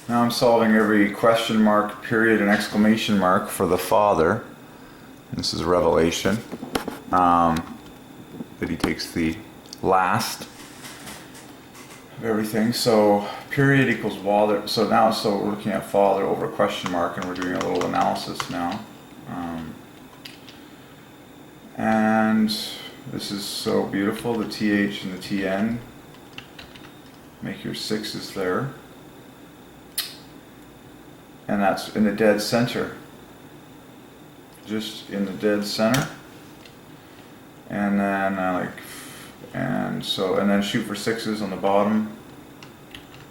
Now I'm solving every question mark, period, and exclamation mark for the Father. This is Revelation. That he takes the last of everything. So period equals Father. So we're looking at Father over question mark, and we're doing a little analysis now. And this is so beautiful. The TH and the TN. Make your sixes there. And that's in the dead center. Just in the dead center. And then and then shoot for sixes on the bottom.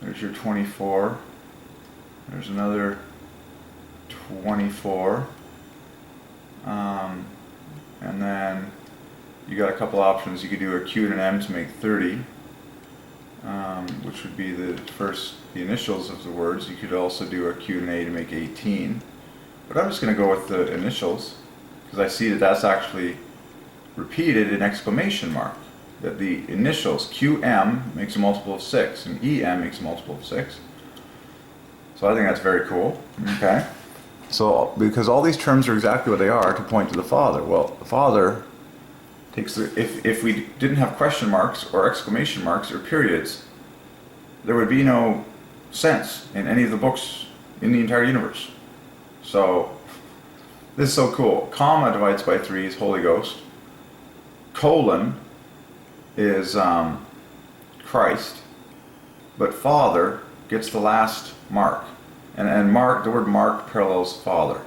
There's your 24. There's another 24. And then you got a couple options. You could do a Q and an M to make 30, which would be the initials of the words. You could also do a Q and A to make 18. But I'm just going to go with the initials because I see that that's actually repeated in exclamation mark. That the initials QM makes a multiple of 6 and EM makes a multiple of 6. So I think that's very cool. Okay. So because all these terms are exactly what they are to point to the Father. Well, the Father takes if we didn't have question marks or exclamation marks or periods, there would be no sense in any of the books in the entire universe. So this is so cool. Comma divides by 3 is Holy Ghost. Colon is Christ, but Father gets the last mark, and mark, the word mark parallels Father.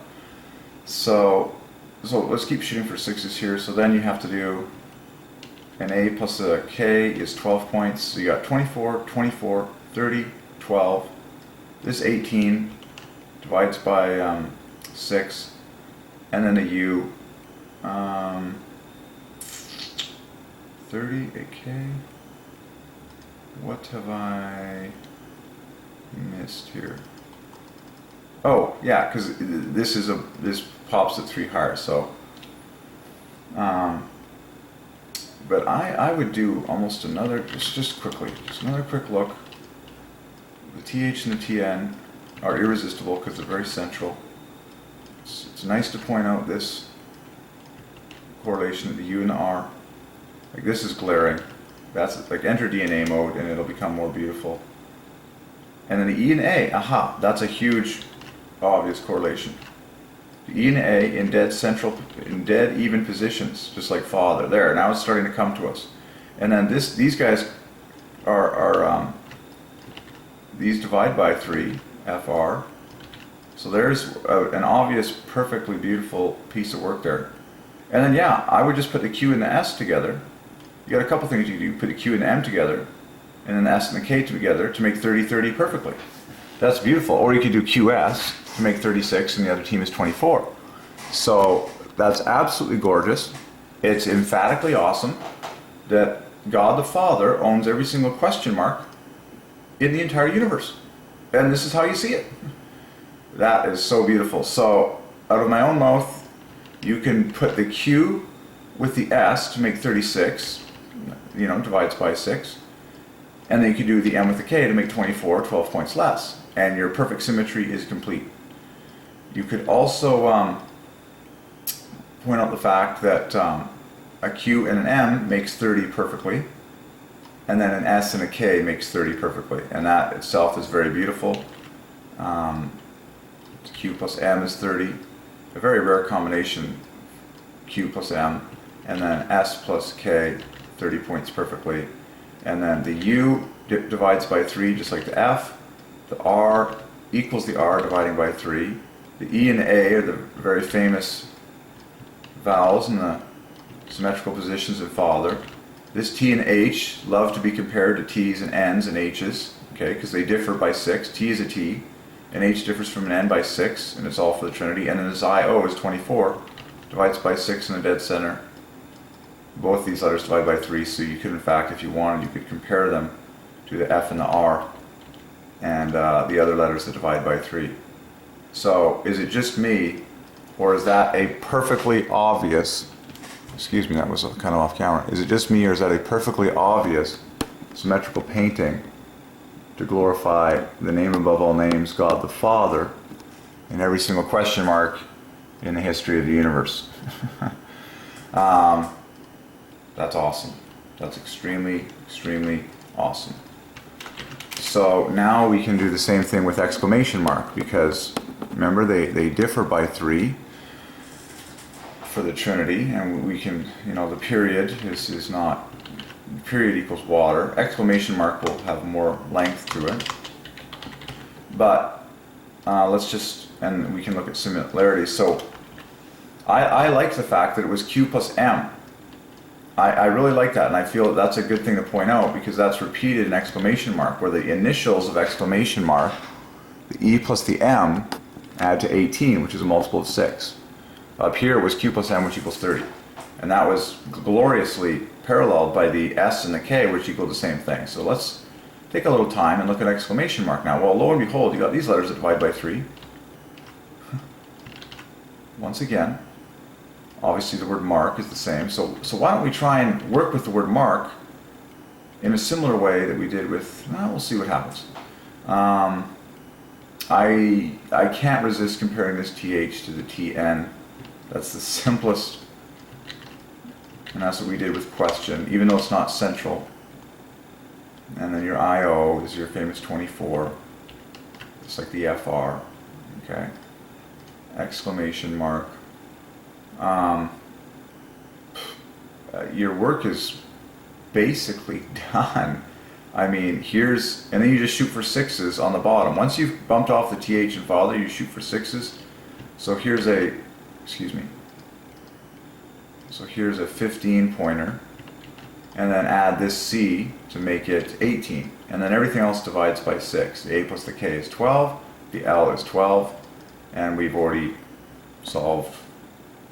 So let's keep shooting for sixes here. So then you have to do an A plus a K is 12 points. So you got 24, 24, 30, 12. This 18 divides by 6, and then a U. 30, a K. What have I missed here? Oh, yeah, because this pops at 3 higher. So, but I would do almost another, just quickly, just another quick look. The TH and the TN are irresistible because they're very central. It's nice to point out this correlation of the U and the R. Like this is glaring. That's like enter DNA mode and it'll become more beautiful. And then the E and A, aha, that's a huge, obvious correlation. The E and A in dead even positions, just like Father. There, now it's starting to come to us. And then these guys are these divide by 3, FR. So there's an obvious, perfectly beautiful piece of work there. And then yeah, I would just put the Q and the S together. You got a couple things you do. Put the Q and the M together, and then the S and the K together to make 30-30 perfectly. That's beautiful. Or you could do QS to make 36, and the other team is 24. So that's absolutely gorgeous. It's emphatically awesome that God the Father owns every single question mark in the entire universe. And this is how you see it. That is so beautiful. So out of my own mouth, you can put the Q with the S to make 36, divides by 6. And then you can do the M with the K to make 24, 12 points less. And your perfect symmetry is complete. You could also point out the fact that a Q and an M makes 30 perfectly. And then an S and a K makes 30 perfectly. And that itself is very beautiful. Q plus M is 30. A very rare combination, Q plus M. And then S plus K, 30 points perfectly. And then the U divides by 3, just like the F. The R equals the R dividing by 3. The E and the A are the very famous vowels in the symmetrical positions in Father. This T and H love to be compared to T's and N's and H's, okay, because they differ by 6. T is a T, and H differs from an N by 6, and it's all for the Trinity. And then the Xi O is 24, divides by 6 in the dead center. Both these letters divide by 3, so you could, in fact, if you wanted, you could compare them to the F and the R and the other letters that divide by 3. So is it just me, or is that a perfectly obvious, excuse me, that was kind of off camera, is it just me, or is that a perfectly obvious symmetrical painting to glorify the name above all names, God the Father, in every single question mark in the history of the universe. That's awesome. That's extremely, extremely awesome. So now we can do the same thing with exclamation mark, because remember they differ by 3 for the Trinity, and we can, the period is not, period equals water. Exclamation mark will have more length to it. But let's just, and we can look at similarities. So I like the fact that it was Q plus M. I really like that, and I feel that's a good thing to point out, because that's repeated in exclamation mark, where the initials of exclamation mark, the E plus the M, add to 18, which is a multiple of 6. Up here it was Q plus M, which equals 30. And that was gloriously paralleled by the S and the K, which equal the same thing. So let's take a little time and look at exclamation mark now. Well, lo and behold, you got these letters that divide by 3. Once again, obviously the word mark is the same. So why don't we try and work with the word mark in a similar way that we did with, we'll see what happens. I can't resist comparing this TH to the TN. That's the simplest, and that's what we did with question, even though it's not central. And then your IO is your famous 24, just like the FR, okay? Exclamation mark. Your work is basically done. I mean, and then you just shoot for 6s on the bottom. Once you've bumped off the TH and father, you shoot for 6s. So here's a 15 pointer, and then add this C to make it 18. And then everything else divides by 6. The A plus the K is 12, the L is 12, and we've already solved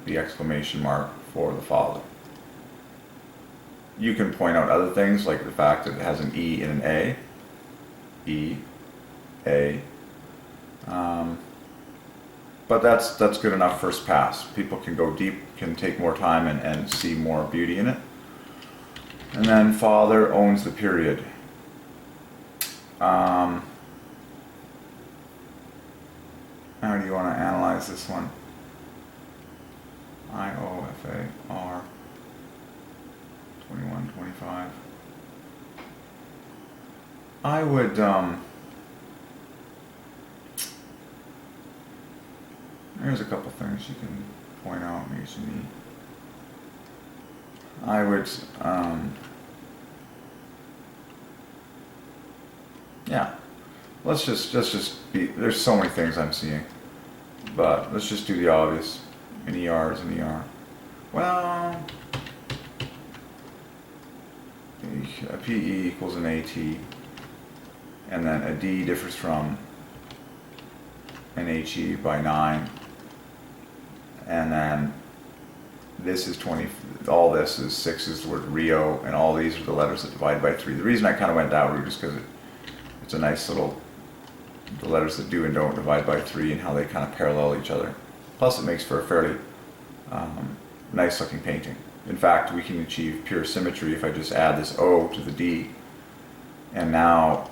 the exclamation mark for the Father. You can point out other things, like the fact that it has an E and an A. E, A. But that's good enough first pass. People can go deep, can take more time and see more beauty in it. And then Father owns the period. How do you want to analyze this one? IOFAR 21, 25. I would there's a couple things you can point out, maybe some neat. I would yeah. Let's just be, there's so many things I'm seeing. But let's just do the obvious. An ER is an ER. Well, a PE equals an AT, and then a D differs from an HE by 9, and then this is 20, all this is 6 is the word Rio, and all these are the letters that divide by 3. The reason I kind of went that route is because it's a nice little, the letters that do and don't divide by 3 and how they kind of parallel each other. Plus it makes for a fairly nice looking painting. In fact, we can achieve pure symmetry if I just add this O to the D, and now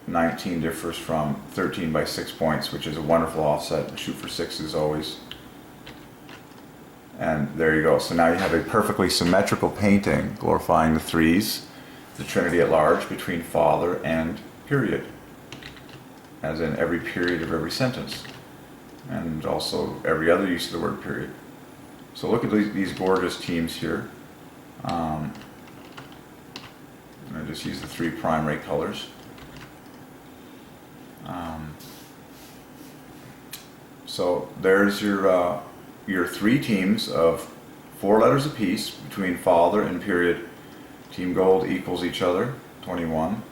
19 differs from 13 by 6 points, which is a wonderful offset. Shoot for 6s always. And there you go. So now you have a perfectly symmetrical painting glorifying the 3s, the Trinity at large, between Father and period, as in every period of every sentence, and also every other use of the word period. So look at these gorgeous teams here. I just use the 3 primary colors. So there's your 3 teams of 4 letters apiece between Father and period. Team gold equals each other, 21.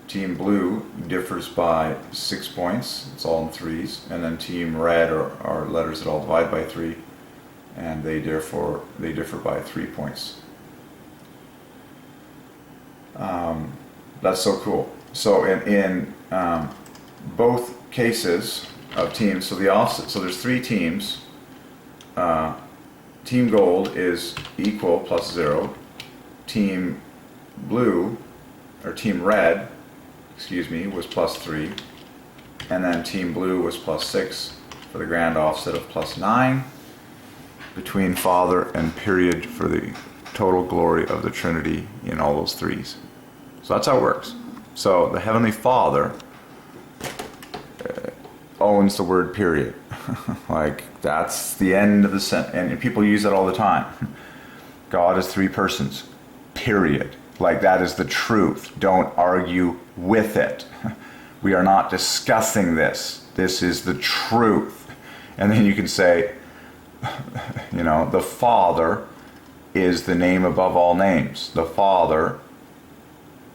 Team blue differs by 6 points, it's all in 3s, and then team red are letters that all divide by 3, and they differ by 3 points. That's so cool. So in both cases of teams, so the opposite, so there's 3 teams. Team gold is equal plus 0. Team blue or team red, excuse me, was +3. And then team blue was +6 for the grand offset of +9 between Father and period for the total glory of the Trinity in all those threes. So that's how it works. So the Heavenly Father owns the word period. Like, that's the end of the sentence. And people use that all the time. God is 3 persons. Period. Like, that is the truth. Don't argue with it. We are not discussing this. This is the truth. And then you can say, you know, the Father is the name above all names. The Father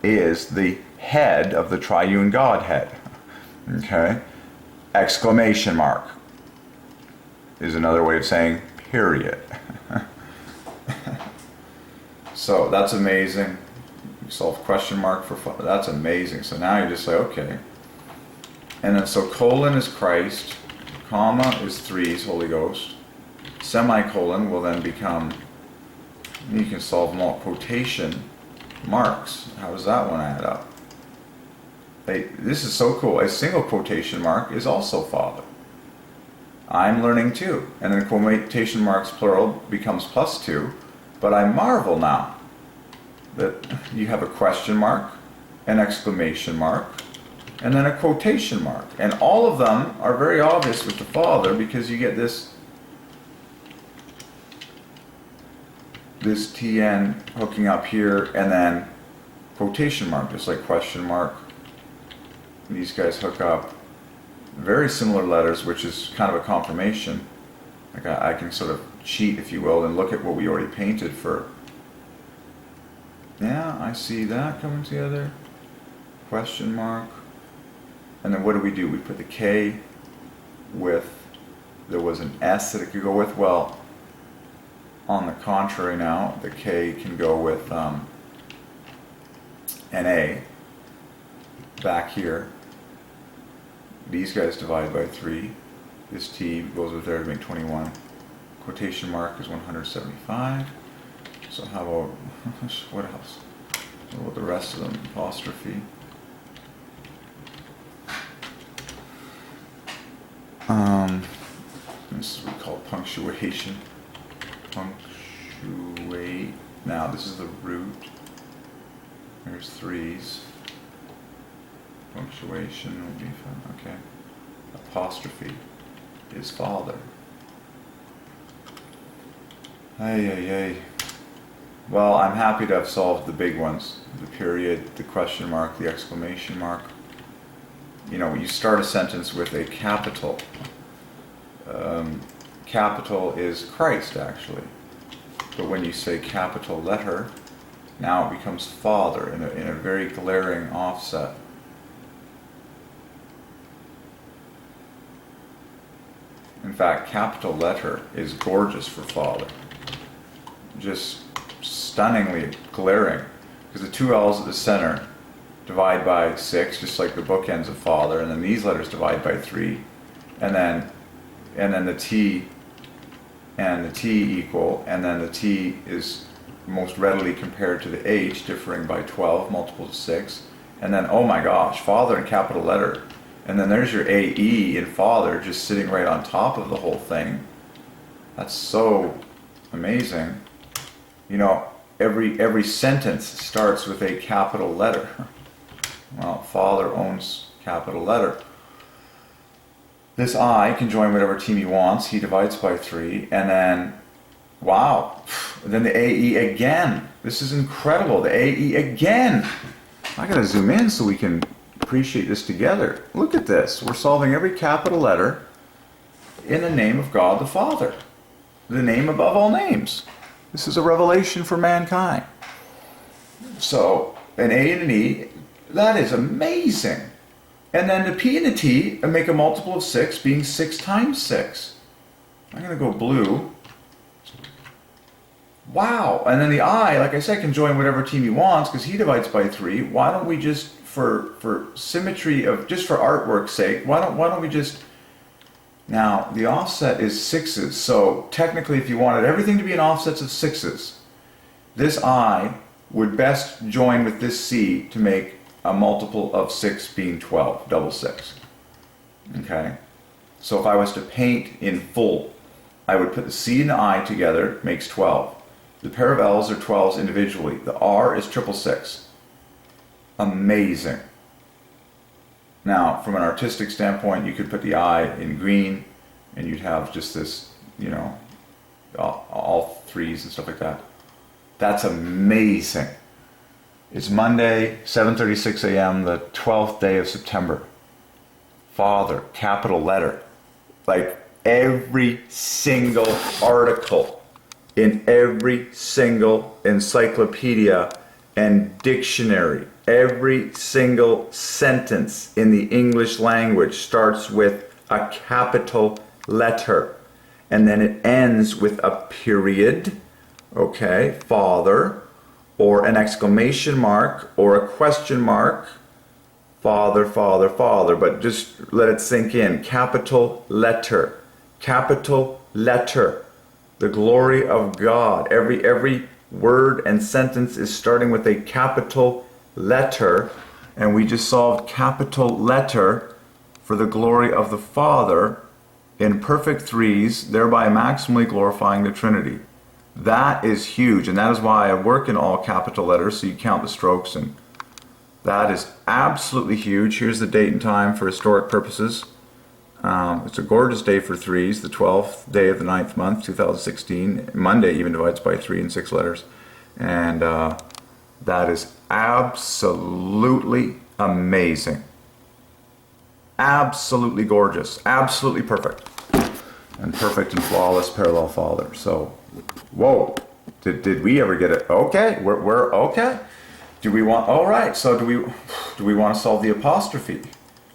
is the head of the Triune Godhead. Okay? Exclamation mark is another way of saying period. So that's amazing. You solve question mark for fun. That's amazing. So now you just say, okay. And then so colon is Christ, comma is 3 is Holy Ghost. Semicolon will then become, you can solve them all, quotation marks. How does that one add up? This is so cool. A single quotation mark is also Father. I'm learning too. And then quotation marks plural becomes +2. But I marvel now that you have a question mark, an exclamation mark, and then a quotation mark. And all of them are very obvious with the Father, because you get this TN hooking up here, and then quotation mark, just like question mark. These guys hook up. Very similar letters, which is kind of a confirmation. Like I can sort of cheat, if you will, and look at what we already painted for. Yeah, I see that coming together. Question mark. And then what do? We put the K with, there was an S that it could go with. Well, on the contrary now, the K can go with an A back here. These guys divide by 3. This T goes with there to make 21. Quotation mark is 175. So how about, what else? What about the rest of them? Apostrophe. This is what we call punctuation. Punctuate. Now this is the root. There's 3's. Punctuation would be fun. Okay. Apostrophe is Father. Ay, ay, ay. Well, I'm happy to have solved the big ones. The period, the question mark, the exclamation mark. You know, you start a sentence with a capital. Capital is Christ, actually. But when you say capital letter, now it becomes Father in a very glaring offset. In fact, capital letter is gorgeous for Father. Just stunningly glaring. Because the 2 L's at the center divide by 6, just like the bookends of Father, and then these letters divide by 3, and then the T and the T equal, and then the T is most readily compared to the H, differing by 12, multiple of 6, and then, oh my gosh, Father in capital letter, and then there's your AE in Father just sitting right on top of the whole thing. That's so amazing. You know, every sentence starts with a capital letter. Well, Father owns capital letter. This I can join whatever team he wants. He divides by 3, and then, wow, then the AE again. This is incredible. The AE again. I gotta zoom in so we can appreciate this together. Look at this. We're solving every capital letter in the name of God the Father. The name above all names. This is a revelation for mankind. So, an A and an E, that is amazing. And then the P and the T make a multiple of 6, being 6 times 6. I'm going to go blue. Wow. And then the I, like I said, can join whatever team he wants because he divides by 3. Why don't we just, for symmetry of, just for artwork's sake, why don't we just, now the offset is 6's. So technically if you wanted everything to be in offsets of 6's, this I would best join with this C to make a multiple of 6 being 12, double 6. Okay? So if I was to paint in full, I would put the C and the I together, makes 12. The pair of L's are 12s individually. The R is 666. Amazing. Now, from an artistic standpoint, you could put the I in green, and you'd have just this, you know, all threes and stuff like that. That's amazing. It's Monday, 7:36 a.m., the 12th day of September. Father, capital letter. Like every single article in every single encyclopedia and dictionary, every single sentence in the English language starts with a capital letter. And then it ends with a period, okay, Father, or an exclamation mark, or a question mark, Father, Father, Father, but just let it sink in. Capital letter. Capital letter. The glory of God. Every word and sentence is starting with a capital letter, and we just solved capital letter for the glory of the Father in perfect threes, thereby maximally glorifying the Trinity. That is huge, and that is why I work in all capital letters, so you count the strokes, and that is absolutely huge. Here's the date and time for historic purposes. It's a gorgeous day for threes, the 12th day of the 9th month, 2016. Monday even divides by 3 and 6 letters. And that is absolutely amazing. Absolutely gorgeous. Absolutely perfect. And perfect and flawless parallel Father. So, whoa. Did we ever get it? Okay, we're okay. Do we want, all right, so do we want to solve the apostrophe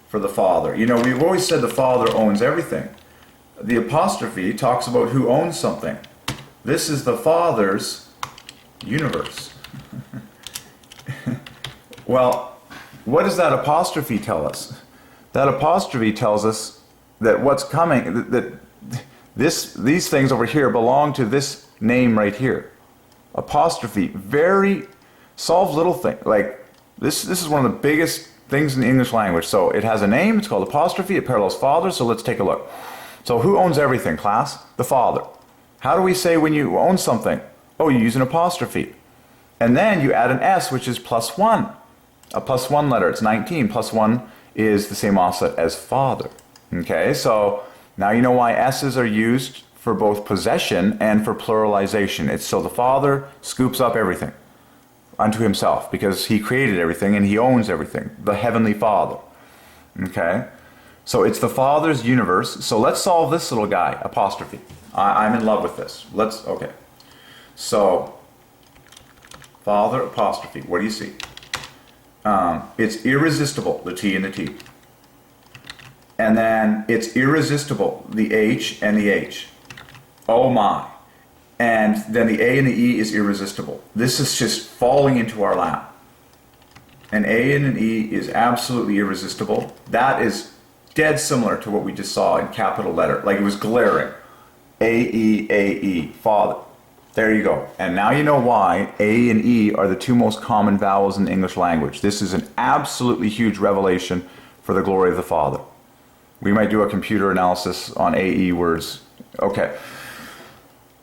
for the Father? You know, we've always said the Father owns everything. The apostrophe talks about who owns something. This is the Father's universe. Well, what does that apostrophe tell us? That apostrophe tells us that what's coming, that these things over here belong to this name right here. Apostrophe, very solves little things. Like this is one of the biggest things in the English language. So it has a name, it's called apostrophe, it parallels Father, so let's take a look. So who owns everything, class? The Father. How do we say when you own something? Oh, you use an apostrophe. And then you add an S, which is +1. A +1 letter, it's 19. +1 is the same offset as Father. Okay, so now you know why S's are used for both possession and for pluralization. It's so the Father scoops up everything unto himself, because he created everything and he owns everything, the Heavenly Father. Okay? So it's the Father's universe. So let's solve this little guy, apostrophe. I'm in love with this. Okay. So, Father, apostrophe. What do you see? It's irresistible, the T and the T. And then it's irresistible, the H and the H. Oh my. And then the A and the E is irresistible. This is just falling into our lap. An A and an E is absolutely irresistible. That is dead similar to what we just saw in capital letter. Like it was glaring. A-E, Father. There you go. And now you know why A and E are the two most common vowels in the English language. This is an absolutely huge revelation for the glory of the Father. We might do a computer analysis on AE words. Okay.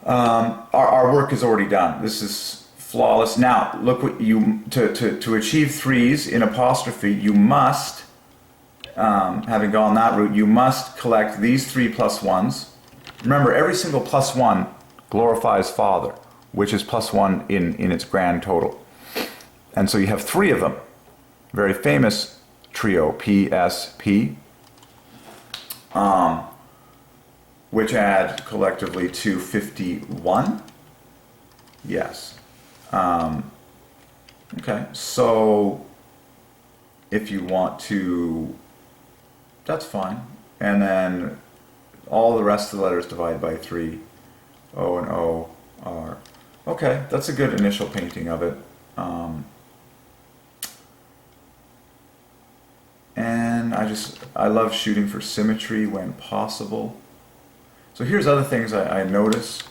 Our work is already done. This is flawless. Now, look what to achieve threes in apostrophe, you must, having gone that route, you must collect these 3 +1s. Remember, every single +1 glorifies Father, which is +1 in its grand total. And so you have 3 of them. Very famous trio, PSP. Which add collectively to 51. Yes. Okay, so if you want to, that's fine. And then all the rest of the letters divided by 3. O and O are, okay, that's a good initial painting of it. And I love shooting for symmetry when possible. So here's other things I notice.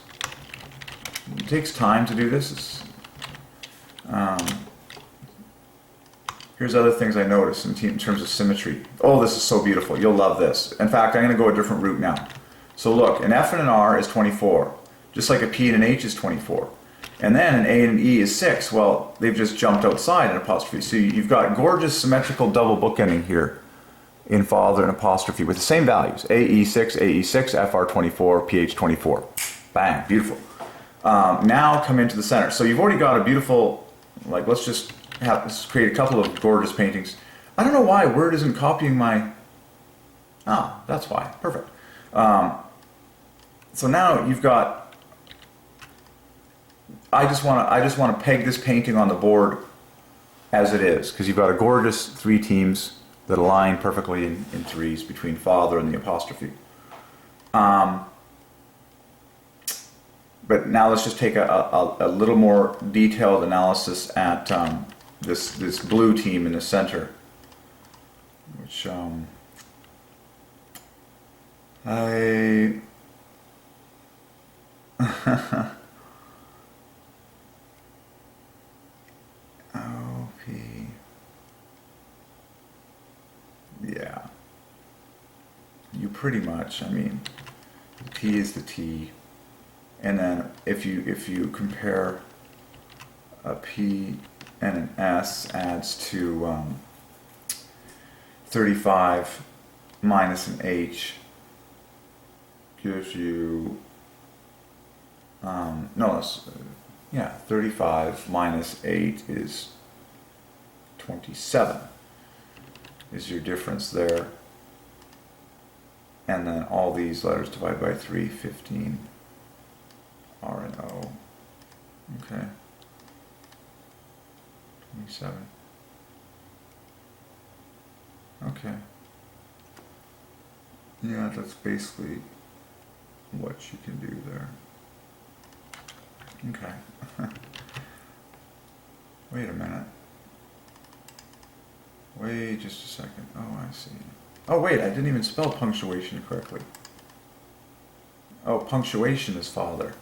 It takes time to do this. Here's other things I noticed in terms of symmetry. Oh, this is so beautiful. You'll love this. In fact, I'm going to go a different route now. So look, an F and an R is 24, just like a P and an H is 24. And then an A and an E is 6. Well, they've just jumped outside an apostrophe. So you've got gorgeous symmetrical double bookending here in father and apostrophe with the same values. AE6, AE6, FR24, PH24. Bang, beautiful. Now come into the center. So you've already got a beautiful, like let's create a couple of gorgeous paintings. I don't know why Word isn't copying my, that's why, perfect. So now you've got, I just want to peg this painting on the board as it is, because you've got a gorgeous 3 teams that align perfectly in threes between father and the apostrophe. But now let's just take a little more detailed analysis at this blue team in the center, which I OP. Yeah. You pretty much, I mean, the T is the T. And then if you compare a P and an S adds to 35 minus an H gives you 35 minus 8 is 27 is your difference there. And then all these letters divide by 3, 15. R and O. Okay. 27. Okay. Yeah, that's basically what you can do there. Okay. Wait a minute. Wait just a second. Oh, I see. Oh, wait, I didn't even spell punctuation correctly. Oh, punctuation is father.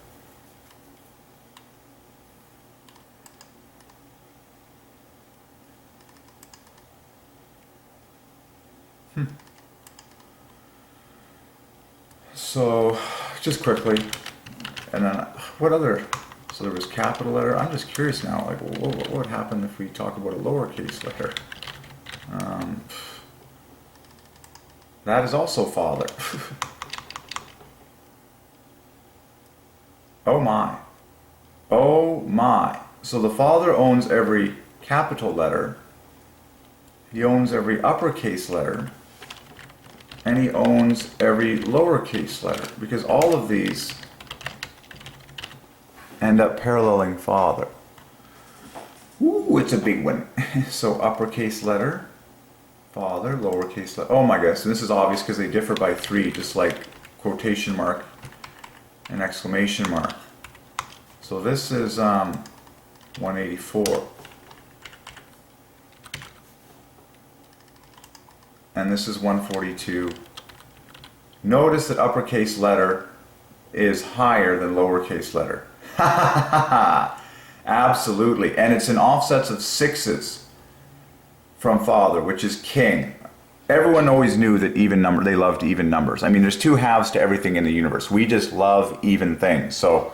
So, just quickly, and then what other, so there was capital letter. I'm just curious now, like what would happen if we talk about a lowercase letter? That is also father. Oh my. Oh my. So the father owns every capital letter, he owns every uppercase letter, and he owns every lowercase letter, because all of these end up paralleling father. Ooh, it's a big one. So uppercase letter, father, lowercase letter. Oh my gosh, and this is obvious because they differ by 3, just like quotation mark and exclamation mark. So this is 184. And this is 142. Notice that uppercase letter is higher than lowercase letter. Absolutely. And it's in offsets of 6s from father, which is king. Everyone always knew that they loved even numbers. I mean, there's 2 halves to everything in the universe. We just love even things. So,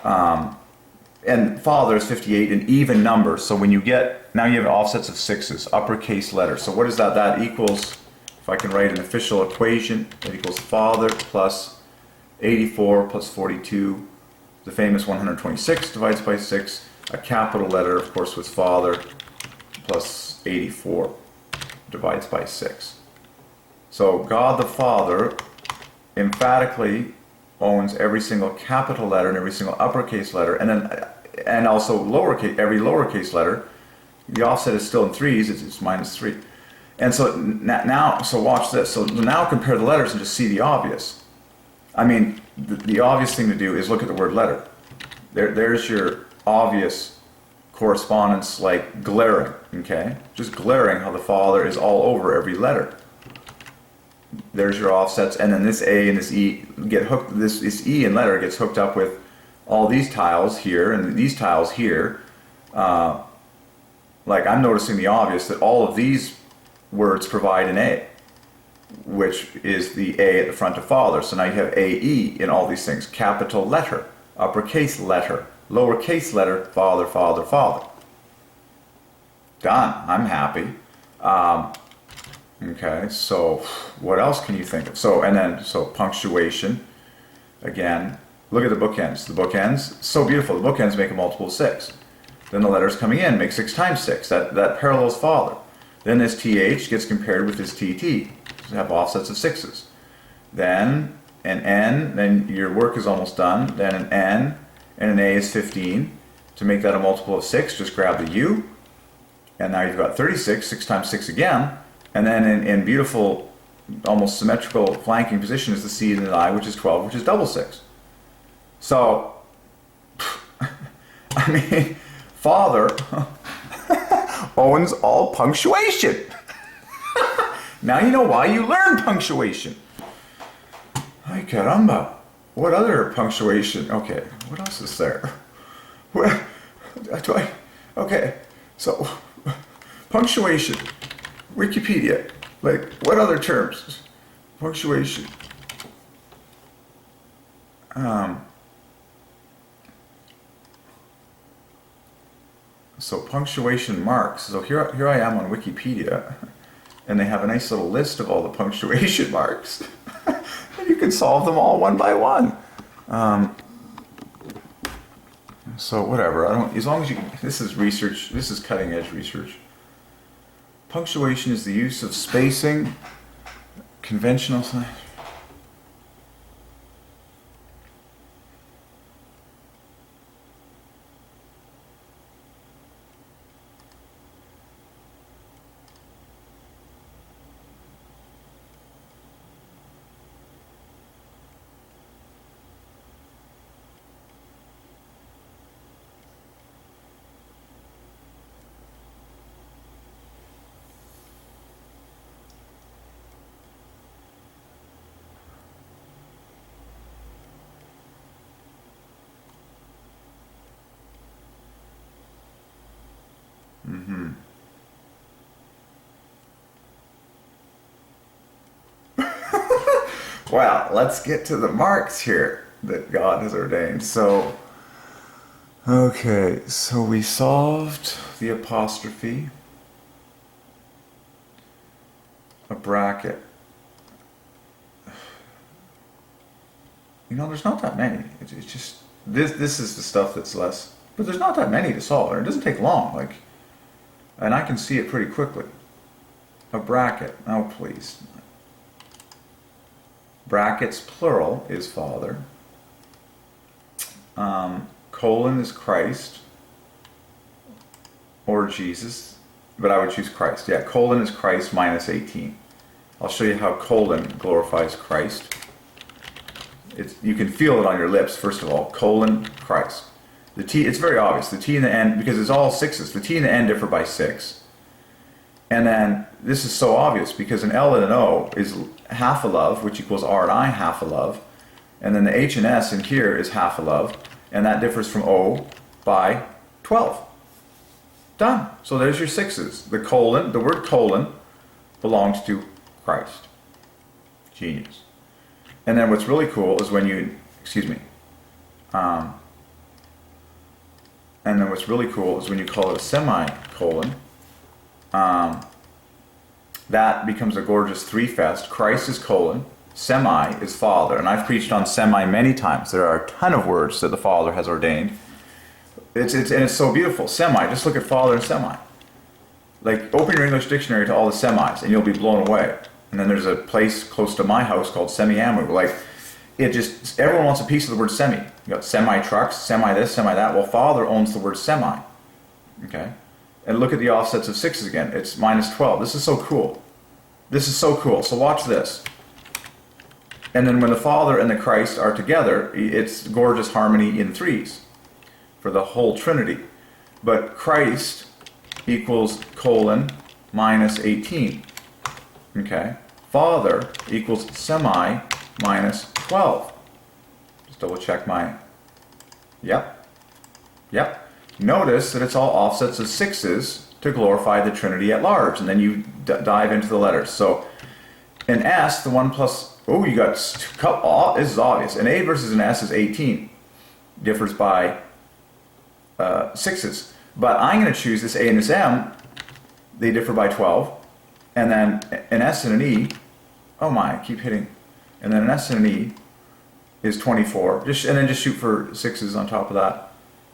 and father is 58 in even numbers. So when you get, now you have offsets of 6s, uppercase letter. So what is that? That equals, if I can write an official equation, that equals father plus 84 plus 42. The famous 126 divides by 6. A capital letter, of course, was father plus 84 divides by 6. So God the Father emphatically owns every single capital letter and every single uppercase letter, and also every lowercase letter. The offset is still in 3s, it's minus 3. And so now, so watch this. So now compare the letters and just see the obvious. I mean, the obvious thing to do is look at the word letter. There's your obvious correspondence, like glaring, okay? Just glaring how the father is all over every letter. There's your offsets, and then this A and this E get hooked, this E and letter gets hooked up with all these tiles here and these tiles here, Like I'm noticing the obvious that all of these words provide an A, which is the A at the front of Father. So now you have AE in all these things. Capital letter, uppercase letter, lowercase letter, Father, Father, Father. Done. I'm happy. Okay, so what else can you think of? So punctuation. Again, look at the bookends. The bookends, so beautiful. The bookends make a multiple of 6. Then the letters coming in make 6 times 6. That parallels Father. Then this TH gets compared with this TT. So have offsets of 6s. Then an N, then your work is almost done. Then an N and an A is 15. To make that a multiple of 6, just grab the U. And now you've got 36, 6 times 6 again. And then in beautiful, almost symmetrical flanking position is the C and the I, which is 12, which is double 6. So, I mean, Father owns all punctuation. Now you know why you learn punctuation. Ay caramba. What other punctuation? Okay, what else is there? Where do I? Okay, so punctuation. Wikipedia. Like, what other terms? Punctuation. So punctuation marks. So here I am on Wikipedia, and they have a nice little list of all the punctuation marks. And you can solve them all one by one. So whatever. As long as you. This is research. This is cutting edge research. Punctuation is the use of spacing, conventional sign. Well, let's get to the marks here that God has ordained. So, okay, so we solved the apostrophe, a bracket. You know, there's not that many. It's just, this is the stuff that's less, but there's not that many to solve. It doesn't take long, like, and I can see it pretty quickly. A bracket, oh please. Brackets plural is Father. Colon is Christ or Jesus, but I would choose Christ. Yeah, colon is Christ minus 18. I'll show you how colon glorifies Christ. You can feel it on your lips, first of all. Colon, Christ. The T, it's very obvious. The T and the N, because it's all 6s. The T and the N differ by 6. And then, this is so obvious, because an L and an O is half a love, which equals R and I half a love. And then the H and S in here is half a love, and that differs from O by 12. Done. So there's your 6s. The colon, the word colon, belongs to Christ. Genius. And then what's really cool is when you, and then what's really cool is when you call it a semicolon, that becomes a gorgeous 3-fest. Christ is colon, semi is Father. And I've preached on semi many times. There are a ton of words that the Father has ordained. And it's so beautiful. Semi, just look at Father and semi. Like, open your English dictionary to all the semis and you'll be blown away. And then there's a place close to my house called Semi-Amu. Like, everyone wants a piece of the word semi. You got semi-trucks, semi-this, semi-that. Well, Father owns the word semi. Okay? And look at the offsets of 6s again. It's minus 12. This is so cool. This is so cool. So watch this. And then when the Father and the Christ are together, it's gorgeous harmony in 3s for the whole Trinity. But Christ equals colon minus 18. Okay? Father equals semi minus 12. Just double check my... Yep. Notice that it's all offsets of 6s to glorify the Trinity at large, and then you dive into the letters. So in S, the 1 plus, oh, you got, this is obvious. An A versus an S is 18. Differs by 6s. But I'm going to choose this A and this M, they differ by 12. And then an S and an E, oh my, I keep hitting. And then an S and an E is 24. And then just shoot for 6s on top of that.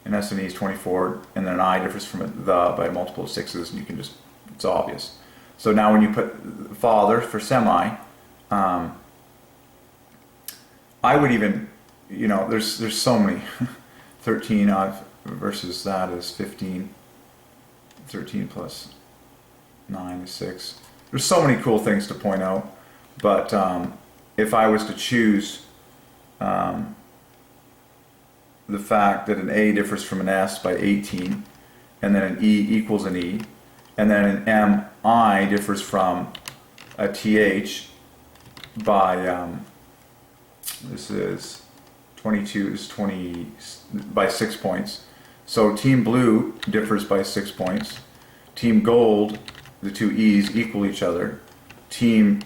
An S and E is 24, and then an I differs from the by a multiple of 6s, and you can just, it's obvious. So now when you put Father for semi, I would even, there's so many. 13 versus that is 15. 13 plus 9 is 6. There's so many cool things to point out, but if I was to choose the fact that an A differs from an S by 18, and then an E equals an E, and then an MI differs from a TH by, this is 22 is 20 by 6 points. So Team Blue differs by 6 points. Team Gold, the two E's equal each other. Team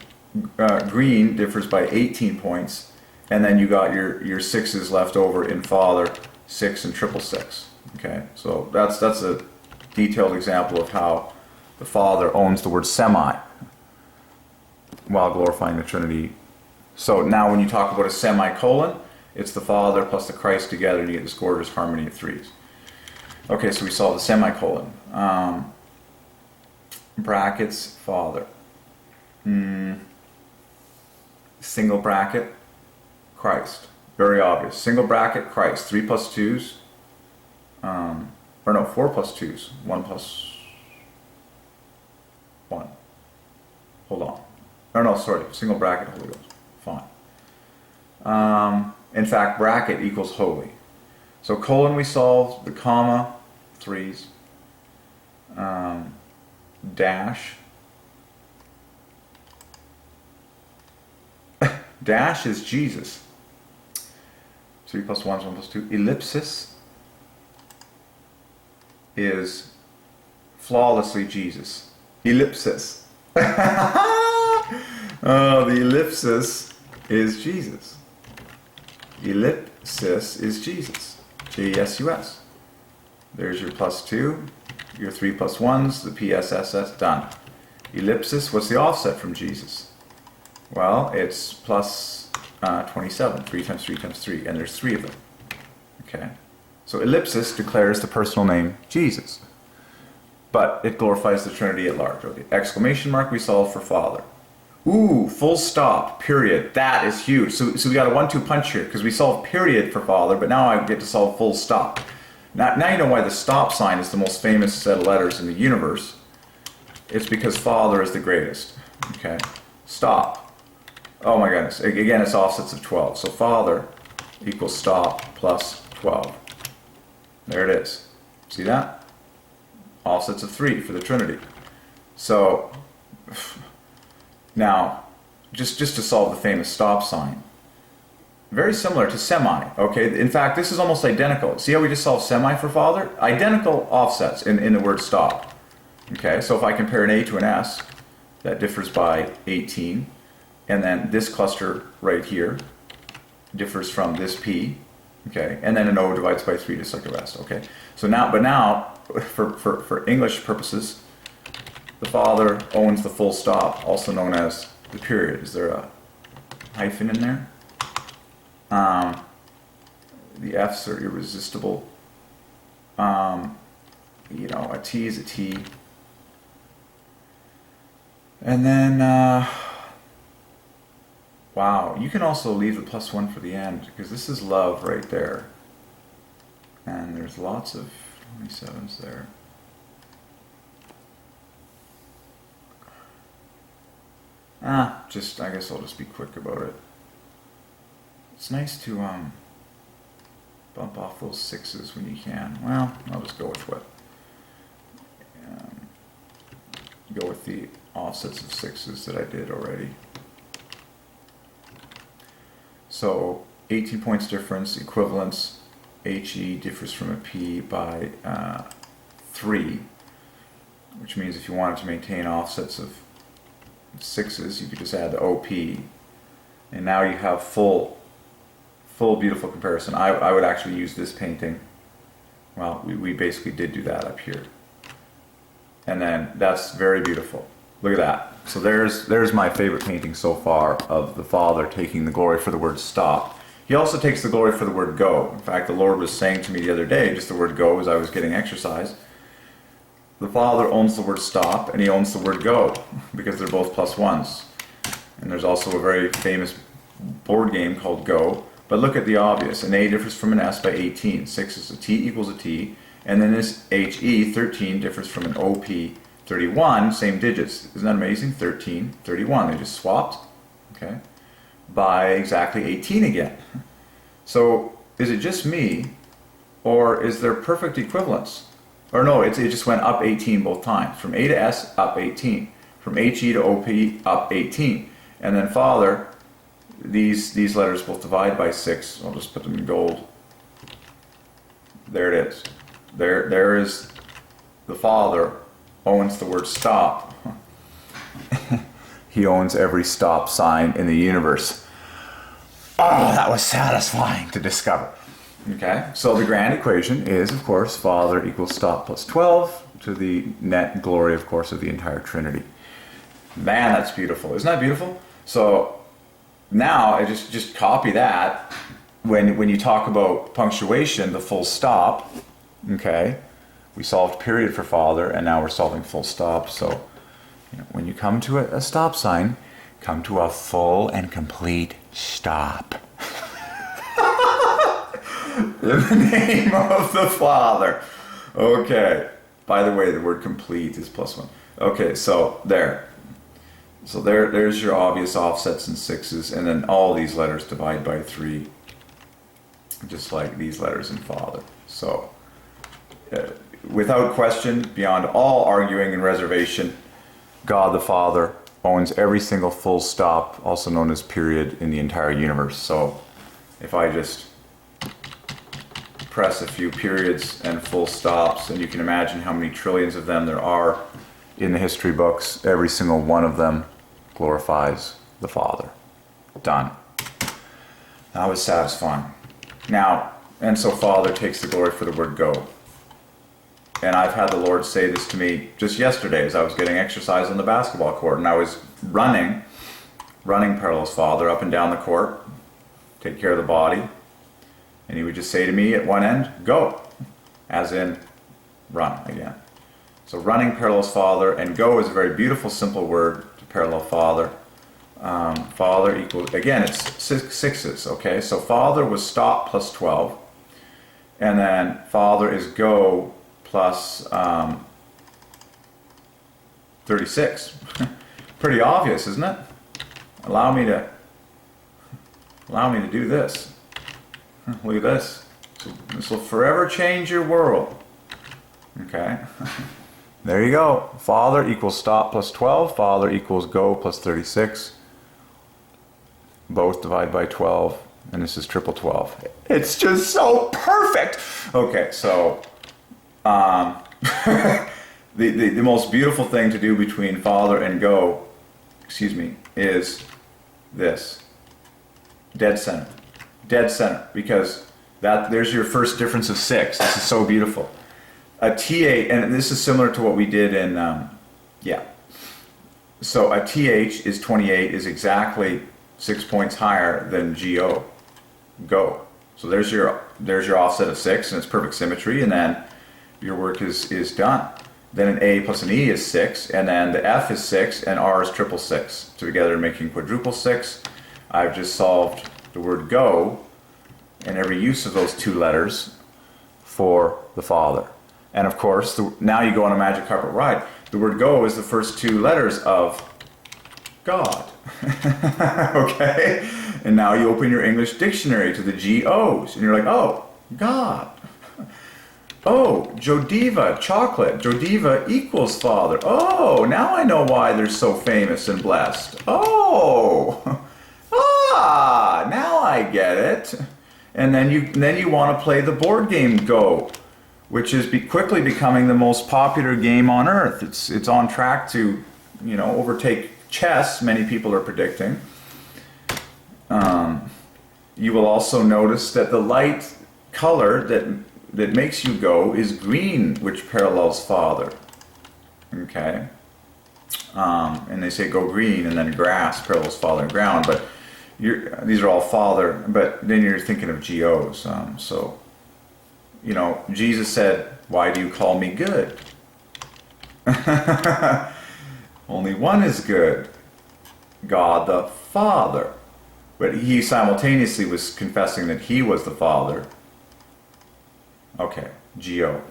Green differs by 18 points. And then you got your 6s left over in Father, 6 and 666. Okay, so that's a detailed example of how the Father owns the word semi while glorifying the Trinity. So now when you talk about a semicolon, it's the Father plus the Christ together, and you get this gorgeous harmony of 3s. Okay, so we solved the semicolon. Brackets, Father. Single bracket, Christ. Very obvious. Single bracket, Christ. 3 plus 2s. 4 plus 2s. 1 plus 1. Hold on. Single bracket, Holy Ghost. Fine. In fact, bracket equals holy. So colon we solved. The comma, 3s. Dash. Dash is Jesus. 3 plus 1 is 1 plus 2. Ellipsis is flawlessly Jesus. Ellipsis. Oh, the ellipsis is Jesus. Ellipsis is Jesus. J-E-S-U-S. There's your plus 2, your 3 plus 1s, the PSSS, done. Ellipsis, what's the offset from Jesus? Well, it's plus 27, 3 times 3 times 3, and there's 3 of them. Okay, so ellipsis declares the personal name Jesus, but it glorifies the Trinity at large. Okay, exclamation mark we solve for Father. Ooh, full stop, period. That is huge. So we got a 1-2 punch here, because we solved period for Father, but now I get to solve full stop. Now you know why the stop sign is the most famous set of letters in the universe. It's because Father is the greatest. Okay, stop. Oh my goodness, again it's offsets of 12. So Father equals stop plus 12. There it is. See that? Offsets of 3 for the Trinity. So now, just to solve the famous stop sign, very similar to semi, okay? In fact, this is almost identical. See how we just solved semi for Father? Identical offsets in the word stop. Okay, so if I compare an A to an S, that differs by 18. And then this cluster right here differs from this P, okay? And then an O divides by 3 just like the rest, okay? So now, for English purposes, the Father owns the full stop, also known as the period. Is there a hyphen in there? The F's are irresistible. A T is a T. And then, wow, you can also leave the plus 1 for the end, because this is love right there. And there's lots of 27s there. I guess I'll just be quick about it. It's nice to bump off those 6s when you can. Well, I'll just go with go with the offsets of 6s that I did already. So 18 points difference, equivalence. HE differs from a P by 3, which means if you wanted to maintain offsets of 6s, you could just add the OP, and now you have full beautiful comparison. I would actually use this painting. Well, we basically did do that up here. And then that's very beautiful. Look at that. So there's my favorite painting so far of the Father taking the glory for the word stop. He also takes the glory for the word go. In fact, the Lord was saying to me the other day, just the word go as I was getting exercise, the Father owns the word stop and he owns the word go because they're both plus ones. And there's also a very famous board game called Go. But look at the obvious. An A differs from an S by 18. 6 is a T equals a T. And then this HE, 13, differs from an OP, 31, same digits. Isn't that amazing? 13, 31. They just swapped, okay, by exactly 18 again. So is it just me, or is there perfect equivalence? Or no, it just went up 18 both times. From A to S, up 18. From HE to OP, up 18. And then Father, these letters both divide by 6. I'll just put them in gold. There it is. There is the Father owns the word stop. He owns every stop sign in the universe. Oh, that was satisfying to discover. Okay, so the grand equation is, of course, Father equals stop plus 12 to the net glory, of course, of the entire Trinity. Man, that's beautiful. Isn't that beautiful? So now I just copy that. When you talk about punctuation, the full stop, okay, we solved period for Father, and now we're solving full stop. So, when you come to a stop sign, come to a full and complete stop. In the name of the Father. Okay. By the way, the word complete is plus 1. Okay, so there. So there's your obvious offsets and 6s, and then all these letters divide by 3, just like these letters in Father. So, without question, beyond all arguing and reservation, God the Father owns every single full stop, also known as period, in the entire universe. So if I just press a few periods and full stops, and you can imagine how many trillions of them there are in the history books, every single one of them glorifies the Father. Done. That was satisfying. Now, and so Father takes the glory for the word go. And I've had the Lord say this to me just yesterday as I was getting exercise on the basketball court, and I was running parallels Father up and down the court, take care of the body, and he would just say to me at one end, go, as in run again. So running parallels Father, and go is a very beautiful, simple word to parallel Father. Father equals, again, it's 6s, okay? So Father was stop plus 12, and then Father is go plus 36. Pretty obvious, isn't it? Allow me to do this. Look at this. This will forever change your world. Okay. There you go. Father equals stop plus 12. Father equals go plus 36. Both divide by 12. And this is triple 12. It's just so perfect. Okay, so the most beautiful thing to do between Father and go, is this. Dead center. Dead center. Because there's your first difference of 6. This is so beautiful. A TA, and this is similar to what we did in, So a TH is 28, is exactly 6 points higher than GO. Go. So there's your offset of 6, and it's perfect symmetry, and then your work is done. Then an A plus an E is 6, and then the F is 6, and R is triple 6. Together making quadruple 6. I've just solved the word go, and every use of those 2 letters for the Father. And of course, now you go on a magic carpet ride. The word go is the first 2 letters of God. Okay? And now you open your English dictionary to the GOs, and you're like, oh, God. Oh, Jodiva, chocolate. Jodiva equals Father. Oh, now I know why they're so famous and blessed. Oh, now I get it. And then you want to play the board game Go, which is quickly becoming the most popular game on earth. It's on track to, overtake chess. Many people are predicting. You will also notice that the light color that makes you go is green, which parallels Father. Okay. And they say go green, and then grass parallels Father and ground, but these are all Father, but then you're thinking of GOs. So, Jesus said, "Why do you call me good?" Only one is good, God the Father. But he simultaneously was confessing that he was the Father. Okay, GO.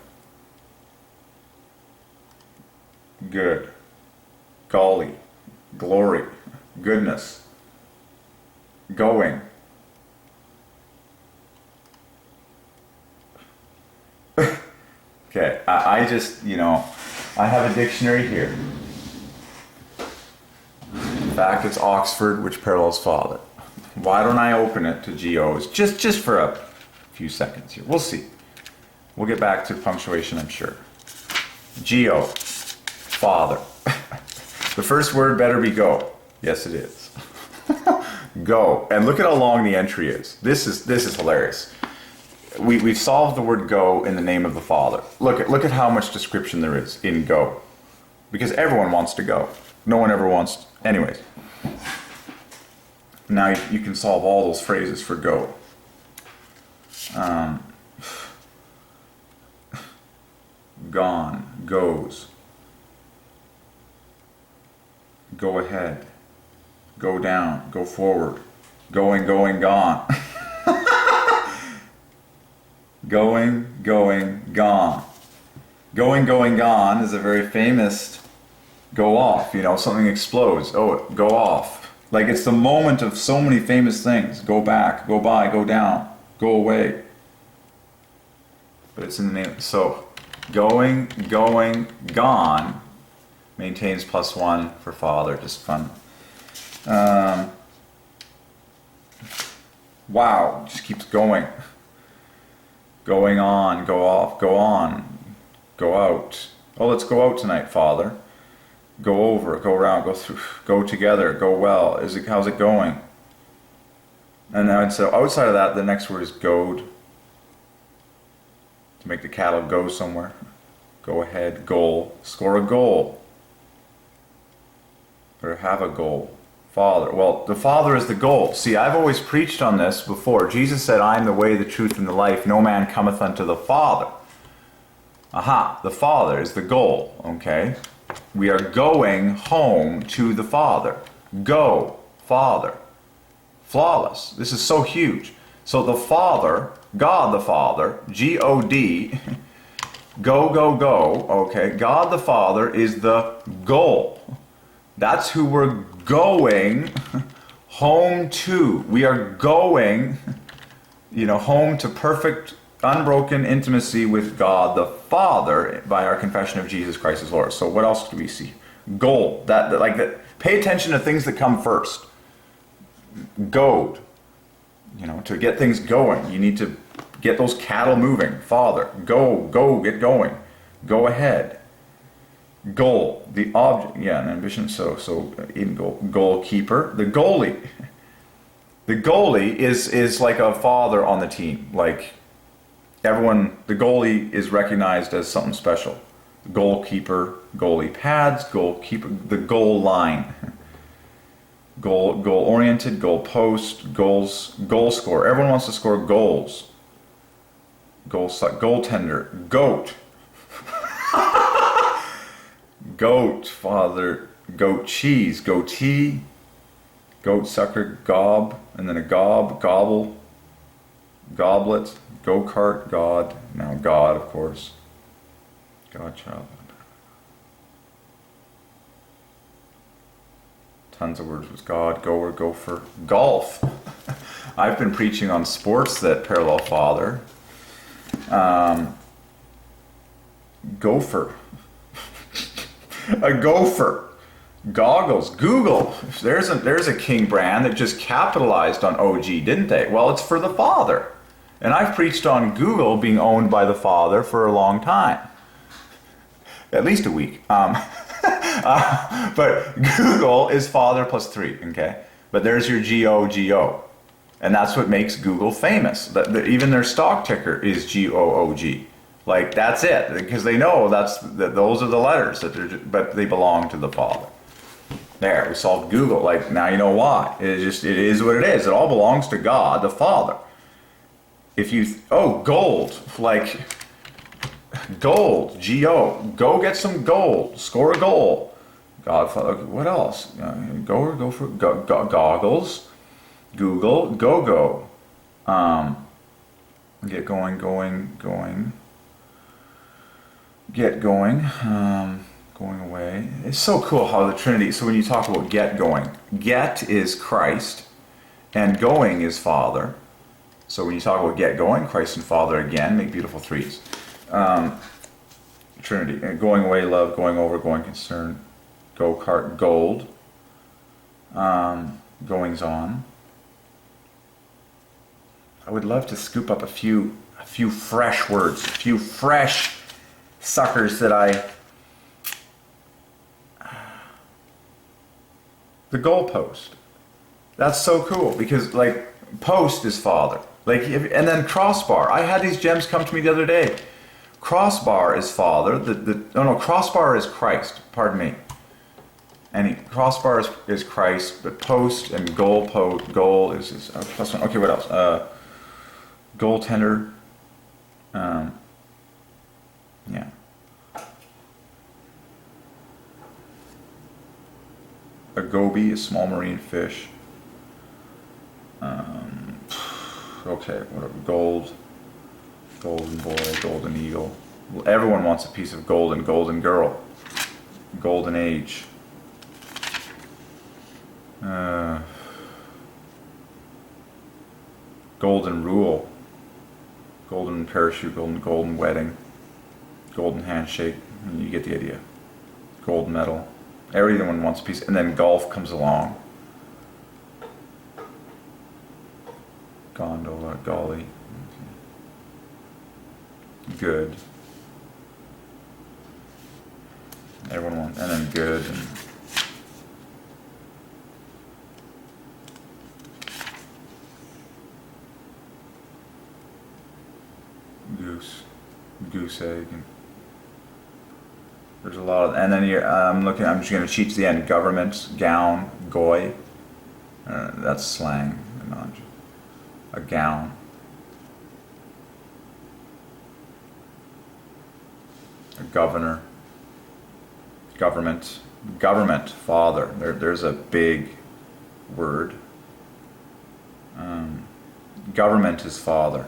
Good. Golly. Glory. Goodness. Going. Okay, I just, I have a dictionary here. In fact, it's Oxford, which parallels Father. Why don't I open it to GOs just for a few seconds here? We'll see. We'll get back to punctuation, I'm sure. GO, Father. The first word better be go. Yes, it is. Go. And look at how long the entry is. This is hilarious. We've solved the word go in the name of the Father. Look at how much description there is in go. Because everyone wants to go. No one ever wants... Anyways. Now you can solve all those phrases for go. Gone, goes. Go ahead. Go down, go forward. Going, gone. Going, gone. Going, gone is a very famous go off. Something explodes. Oh, go off. Like it's the moment of so many famous things. Go back, go by, go down, go away. But it's in the name. So, going, gone maintains +1 for Father. Just fun. Wow, just keeps going. Going on, go off, go on, go out. Oh, let's go out tonight, Father. Go over, go around, go through, go together, go well. How's it going? And then so outside of that, the next word is goad. To make the cattle go somewhere. Go ahead, goal. Score a goal. Or have a goal. Father. Well, the Father is the goal. See, I've always preached on this before. Jesus said, I am the way, the truth, and the life. No man cometh unto the Father. Aha, the Father is the goal, okay? We are going home to the Father. Go, Father. Flawless. This is so huge. So the Father, God the Father, G-O-D, go, okay? God the Father is the goal. That's who we're going home to. We are going, home to perfect, unbroken intimacy with God the Father by our confession of Jesus Christ as Lord. So what else do we see? Goal. That. Pay attention to things that come first. Goad. To get things going, you need to get those cattle moving. Father, go, get going. Go ahead. Goal, the object, an ambition, so in goal. Goalkeeper, the goalie. The goalie is like a father on the team. Like everyone, the goalie is recognized as something special. Goalkeeper, goalie pads, goalkeeper, the goal line. Goal oriented, goal post, goals, goal scorer. Everyone wants to score goals. Goaltender, goat. Goat, Father, goat cheese, goatee, goat sucker, gob, and then a gob, gobble, goblet, go-kart, God, now God, of course, Godchild. Tons of words with God, goer, gopher, golf. I've been preaching on sports that parallel Father. Gopher. A gopher. Goggles. Google. There's a King brand that just capitalized on OG, didn't they? Well, it's for the Father. And I've preached on Google being owned by the Father for a long time. At least a week. But Google is Father plus 3, okay? But there's your G-O-G-O. And that's what makes Google famous. Even their stock ticker is G-O-O-G. Like, that's it. Because they know those are the letters, but they belong to the Father. There, we solved Google. Like, now you know why. It is what it is. It all belongs to God, the Father. Gold. Like, gold. G-O. Go get some gold. Score a goal. God, Father. What else? Go for goggles. Google. Go. Get going. Get going. Going away. It's so cool how the Trinity, so when you talk about get going, get is Christ, and going is Father. So when you talk about get going, Christ and Father again, make beautiful threes. Trinity. Going away, love, going over, going concern, go kart, gold, goings on. I would love to scoop up a few fresh words, a few fresh suckers that the goalpost. That's so cool because like post is Father. Like and then crossbar. I had these gems come to me the other day. Crossbar is Father. Crossbar is Christ. Pardon me. And crossbar is Christ, but post and goal is plus 1. Okay, what else? Goaltender. Yeah. A goby, a small marine fish. Okay, whatever. Gold. Golden boy, golden eagle. Everyone wants a piece of golden girl. Golden age. Golden rule. Golden parachute, golden wedding. Golden handshake. You get the idea. Gold medal. Everyone wants a piece. And then golf comes along. Gondola, golly. Good. Everyone wants, and then good. And goose egg. And there's a lot of, and then I'm just going to cheat to the end. Government, gown, goy. That's slang. A gown. A governor. Government. Government, Father. There's a big word. Government is Father.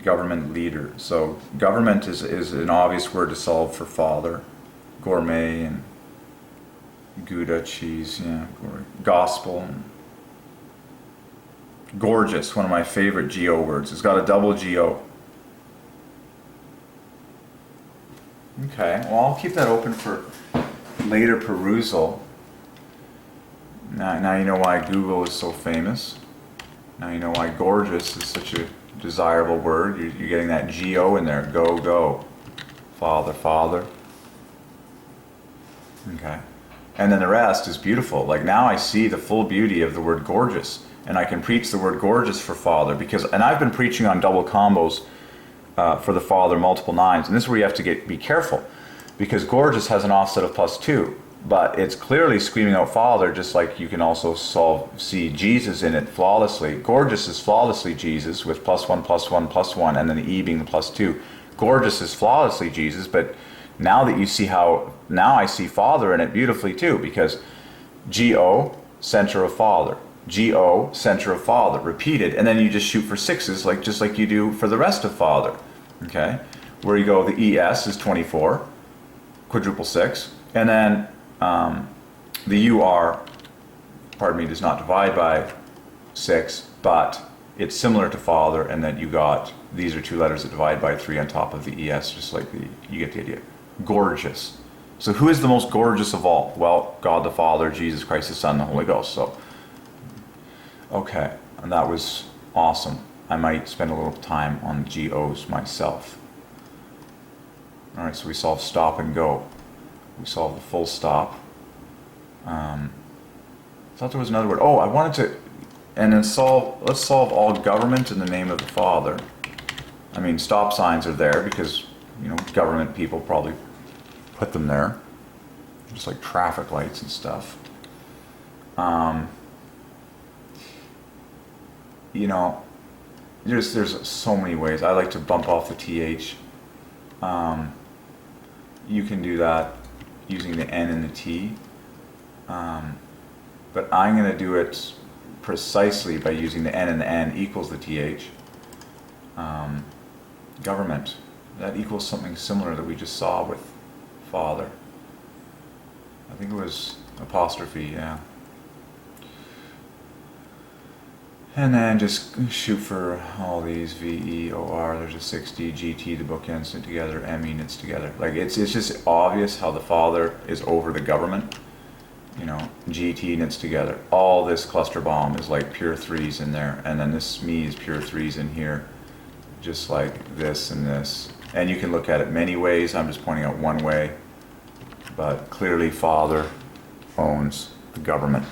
Government leader. So government is an obvious word to solve for Father. Gourmet and Gouda cheese, yeah. Gospel. Gorgeous, one of my favorite G-O words. It's got a double G-O. Okay, well I'll keep that open for later perusal. Now you know why Google is so famous. Now you know why gorgeous is such a desirable word. You're getting that G-O in there. Go. Father. Okay. And then the rest is beautiful. Like now I see the full beauty of the word gorgeous. And I can preach the word gorgeous for Father. And I've been preaching on double combos for the Father multiple times. And this is where you have to be careful. Because gorgeous has an offset of +2. But it's clearly screaming out Father, just like you can also see Jesus in it flawlessly. Gorgeous is flawlessly Jesus with +1, +1, +1, and then the E being the +2. Gorgeous is flawlessly Jesus, but now that you see now I see Father in it beautifully too, because G-O, center of Father. G-O, center of Father, repeated, and then you just shoot for 6s, just like you do for the rest of Father. Okay? Where you go, the E-S is 24, quadruple 6, and then the U-R, does not divide by 6, but it's similar to Father, and then these are 2 letters that divide by 3 on top of the ES, just like you get the idea. Gorgeous. So who is the most gorgeous of all? Well, God the Father, Jesus Christ the Son, the Holy Ghost. So, okay, and that was awesome. I might spend a little time on GOs myself. Alright, so we solved stop and go. We solved the full stop. I thought there was another word. Oh, I wanted to, and then let's solve all government in the name of the Father. I mean, stop signs are there because, you know, government people probably put them there. Just like traffic lights and stuff. You know, there's so many ways. I like to bump off the TH. You can do that using the N and the T. But I'm going to do it precisely by using the N, and the N equals the TH. Government. That equals something similar that we just saw with Father. I think it was apostrophe, yeah. And then just shoot for all these VEOR, there's a 6D, GT, the bookends knit together, ME knits together. Like it's just obvious how the Father is over the government. You know, GT knits together. All this cluster bomb is like pure threes in there, and then this me is pure threes in here, just like this and this. And you can look at it many ways. I'm just pointing out one way, but clearly Father owns the government.